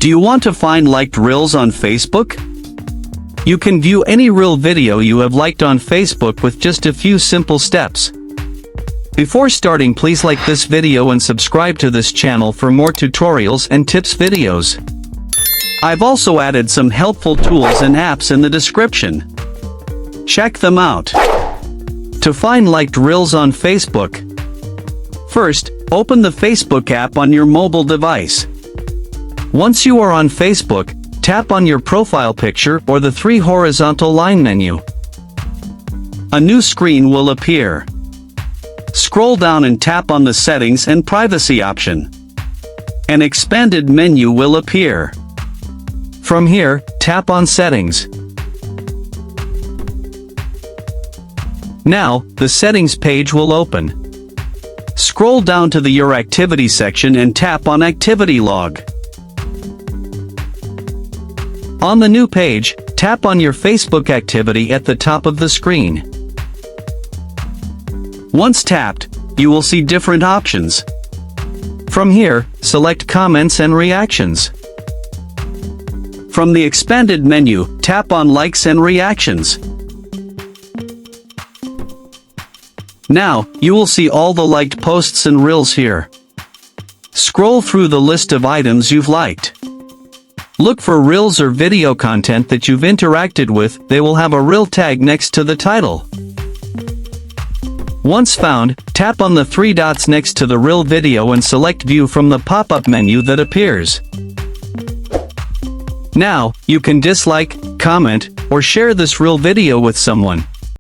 Do you want to find liked reels on Facebook? You can view any reel video you have liked on Facebook with just a few simple steps. Before starting, please like this video and subscribe to this channel for more tutorials and tips videos. I've also added some helpful tools and apps in the description. Check them out. To find liked reels on Facebook, first, open the Facebook app on your mobile device. Once you are on Facebook, tap on your profile picture or the three horizontal line menu. A new screen will appear. Scroll down and tap on the Settings and Privacy option. An expanded menu will appear. From here, tap on Settings. Now, the Settings page will open. Scroll down to the Your Activity section and tap on Activity Log. On the new page, tap on your Facebook activity at the top of the screen. Once tapped, you will see different options. From here, select Comments and Reactions. From the expanded menu, tap on Likes and Reactions. Now, you will see all the liked posts and reels here. Scroll through the list of items you've liked. Look for reels or video content that you've interacted with. They will have a reel tag next to the title. Once found, tap on the three dots next to the reel video and select View from the pop-up menu that appears. Now, you can dislike, comment, or share this reel video with someone.